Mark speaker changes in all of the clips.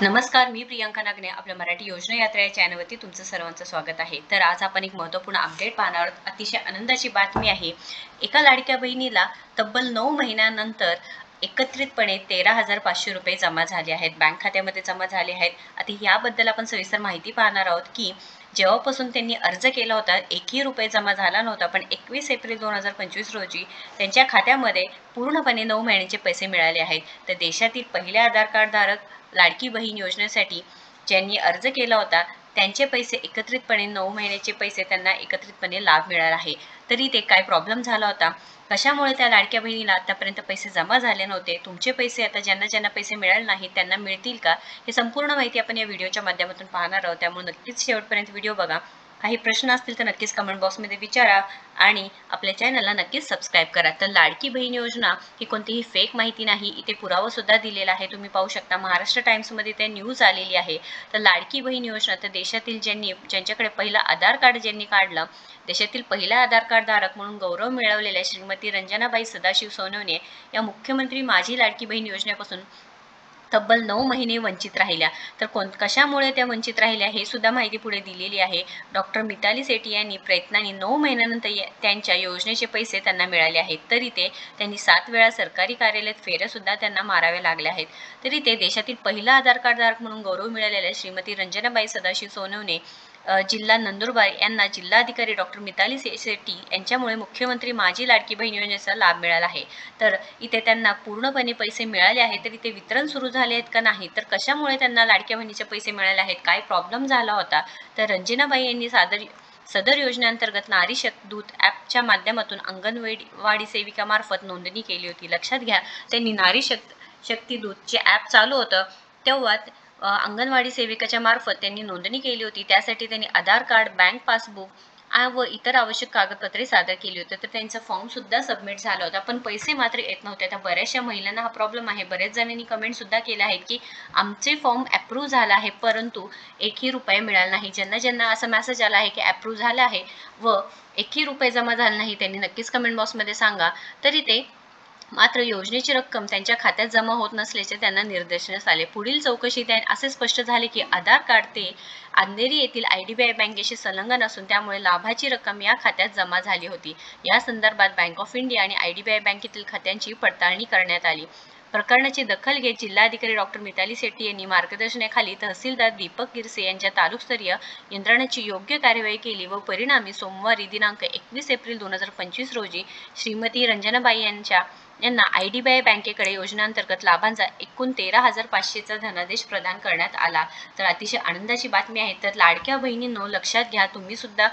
Speaker 1: नमस्कार, मी प्रियांका नागणे. आपल्या मराठी योजना यात्रा या चॅनलवरती तुमचं सर्वांचं स्वागत आहे. तर आज आपण एक महत्त्वपूर्ण अपडेट पाहणार आहोत. अतिशय आनंदाची बातमी आहे. एका लाडक्या बहिणीला तब्बल 9 महिन्यानंतर एकत्रितपणे 13,500 रुपये जमा झाले आहेत. बँक खात्यामध्ये जमा झाले आहेत. आता याबद्दल आपण सविस्तर माहिती पाहणार आहोत की जेव्हापासून त्यांनी अर्ज केला होता, एकही रुपये जमा झाला नव्हता. पण 21 एप्रिल 2025 रोजी त्यांच्या खात्यामध्ये पूर्णपणे 9 महिन्यांचे पैसे मिळाले आहेत. तर देशातील पहिल्या आधार कार्ड धारक लाडकी बहीण योजनेसाठी ज्यांनी अर्ज केला होता त्यांचे पैसे एकत्रितपणे 9 महिन्याचे पैसे त्यांना एकत्रितपणे लाभ मिळाला आहे. तरी ते काय प्रॉब्लेम झाला होता, कशामुळे त्या लाडक्या बहिणीला आतापर्यंत पैसे जमा झाले नव्हते, तुमचे पैसे आता ज्यांना ज्यांना पैसे मिळाले नाहीत त्यांना मिळतील का, हे संपूर्ण माहिती आपण या व्हिडिओच्या माध्यमातून पाहणार आहोत. त्यामुळे नक्कीच शेवटपर्यंत व्हिडिओ बघा. काही प्रश्न असतील तर नक्कीच कमेंट बॉक्समध्ये विचारा आणि आपल्या चॅनलला नक्कीच सबस्क्राईब करा. तर लाडकी बहीण योजना ही कोणतीही फेक माहिती नाही, इथे पुरावा सुद्धा दिलेला आहे. तुम्ही पाहू शकता, महाराष्ट्र टाइम्समध्ये ते न्यूज आलेली आहे. तर लाडकी बहीण योजना तर देशातील ज्यांच्याकडे पहिला आधार कार्ड ज्यांनी काढलं, देशातील पहिला आधार कार्ड धारक म्हणून गौरव मिळवलेल्या श्रीमती रंजनाबाई सदाशिव सोनवणे या मुख्यमंत्री माझी लाडकी बहीण योजनेपासून तब्बल 9 महिने वंचित राहिल्या. तर कशामुळे त्या वंचित राहिल्या हे सुद्धा माहिती पुढे दिलेली आहे. डॉक्टर मिताली सेठी यांनी प्रयत्नांनी 9 महिन्यानंतर त्यांच्या योजनेचे पैसे त्यांना मिळाले आहेत. तरी त्यांनी 7 वेळा सरकारी कार्यालयात फेऱ्या सुद्धा त्यांना माराव्या लागल्या आहेत. तरी देशातील पहिला आधार कार्ड धारक म्हणून गौरव मिळालेल्या श्रीमती रंजनाबाई सदाशिव सोनवणे जिल्हा नंदुरबार यांना जिल्हाधिकारी डॉक्टर मिताली सेठी यांच्यामुळे मुख्यमंत्री माझी लाडकी बहीण योजनेचा लाभ मिळाला आहे. तर इथे त्यांना पूर्णपणे पैसे मिळाले आहेत. तर इथे वितरण सुरू झाले आहेत का नाही, तर कशामुळे त्यांना लाडक्या बहिणीचे पैसे मिळाले आहेत, काय प्रॉब्लेम झाला होता, तर रंजनाबाई यांनी सदर योजनेअंतर्गत नारी दूत ॲपच्या माध्यमातून अंगणवाडी सेविकामार्फत नोंदणी केली होती. लक्षात घ्या, त्यांनी नारी शक्ती दूतचे ॲप चालू होतं तेव्हा अंगणवाडी सेविकाच्या मार्फत त्यांनी नोंदणी केली होती. त्यासाठी त्यांनी आधार कार्ड, बँक पासबुक व इतर आवश्यक कागदपत्रे सादर केली होती. तर त्यांचा फॉर्म सुद्धा सबमिट झाला होता, पण पैसे मात्र येत नव्हते. आता बऱ्याचशा महिलांना हा प्रॉब्लेम आहे. बरेच जणांनी कमेंट सुद्धा केल्या आहेत की आमचे फॉर्म अप्रूव्ह झाला आहे परंतु एकही रुपया मिळाला नाही. ज्यांना ज्यांना असा मेसेज आला आहे की अप्रूव्ह झाला आहे व एकही रुपये जमा झाला नाही, त्यांनी नक्कीच कमेंट बॉक्समध्ये सांगा. तरी मात्र योजनेची रक्कम त्यांच्या खात्यात जमा होत नसल्याचे त्यांना निदर्शनास आले. पुढील चौकशीत असे स्पष्ट झाले की आधार कार्ड ते अंधेरी येथील IDBI बँकेशी संलग्न असून त्यामुळे लाभाची रक्कम या खात्यात जमा झाली होती. या संदर्भात बँक ऑफ इंडिया आणि IDBI बँकेतील खात्यांची पडताळणी करण्यात आली. प्रकरणाची दखल घेत जिल्हाधिकारी डॉक्टर मिताली सेठी यांनी मार्गदर्शनाखाली तहसीलदार दीपक गिरसे यांच्या तालुकस्तरीय यंत्रणाची योग्य कार्यवाही केली व परिणामी सोमवारी दिनांक 21 एप्रिल 2025 रोजी श्रीमती रंजनाबाई यांना IDBI बँकेकडे योजनेअंतर्गत लाभांचा एकूण 13,500चा धनादेश प्रदान करण्यात आला. तर अतिशय आनंदाची बातमी आहे. तर लाडक्या बहिणींनो, लक्षात घ्या, तुम्ही सुद्धा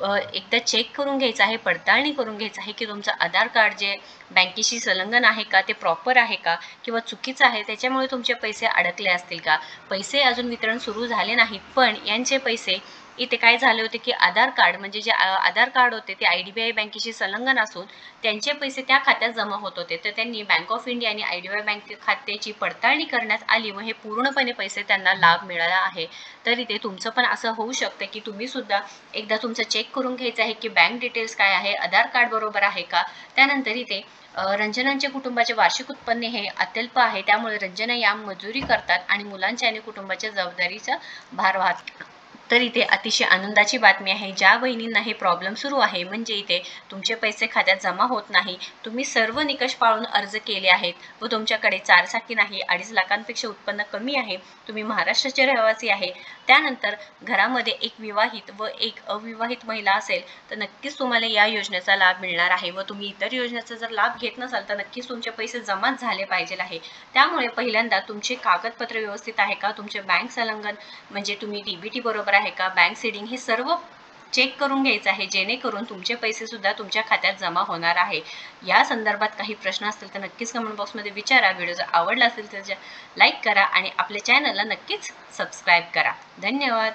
Speaker 1: एकदा चेक करून घ्यायचं आहे, पडताळणी करून घ्यायचं आहे की तुमचं आधार कार्ड जे बँकेशी संलग्न आहे का, ते प्रॉपर आहे का किंवा चुकीचं आहे, त्याच्यामुळे तुमचे पैसे अडकले असतील का. पैसे अजून वितरण सुरू झाले नाहीत, पण यांचे पैसे इथे काय झाले होते की आधार कार्ड म्हणजे जे आधार कार्ड होते ते IDBI बँकेशी संलग्न असून त्यांचे पैसे त्या खात्यात जमा होत होते. तर त्यांनी बँक ऑफ इंडिया आणि IDBI बँक खात्याची पडताळणी करण्यात आली व हे पूर्णपणे पैसे त्यांना लाभ मिळाला आहे. तरी तुमचं पण असं होऊ शकतं की तुम्ही सुद्धा एकदा तुमचं चेक करून घ्यायचं आहे की बँक डिटेल्स काय आहे, आधार कार्ड बरोबर आहे का. त्यानंतर रंजनांच्या कुटुंबाचे वार्षिक उत्पन्न हे अत्यल्प आहे, त्यामुळे रंजना या मजुरी करतात आणि मुलांच्या आणि कुटुंबाच्या जबाबदारीचा भार वाहतात. तर इथे अतिशय आनंदाची बातमी आहे. ज्या बहिणींना हे प्रॉब्लेम सुरू आहे, म्हणजे इथे तुमचे पैसे खात्यात जमा होत नाही, तुम्ही सर्व निकष पाळून अर्ज केले आहेत व तुमच्याकडे 4 चाकी नाही, 2.5 लाखांपेक्षा उत्पन्न कमी आहे, तुम्ही महाराष्ट्राचे रहिवासी आहे, त्यानंतर घरामध्ये एक विवाहित व एक अविवाहित महिला असेल तर नक्कीच तुम्हाला या योजनेचा लाभ मिळणार आहे. व तुम्ही इतर योजनेचा जर लाभ घेत नसाल तर नक्कीच तुमचे पैसे जमाच झाले पाहिजे आहे. त्यामुळे पहिल्यांदा तुमचे कागदपत्र व्यवस्थित आहे का, तुमचे बँक संलग्न म्हणजे तुम्ही DBT बरोबर आहे का, बँक सीडिंग, हे सर्व चेक करून घ्यायचं आहे, जेणेकरून तुमचे पैसे सुद्धा तुमच्या खात्यात जमा होणार आहे. या संदर्भात काही प्रश्न असतील तर नक्कीच कमेंट बॉक्समध्ये विचारा. व्हिडिओ जर आवडला असेल तर लाईक करा आणि आपल्या चॅनलला नक्कीच सबस्क्राईब करा. धन्यवाद.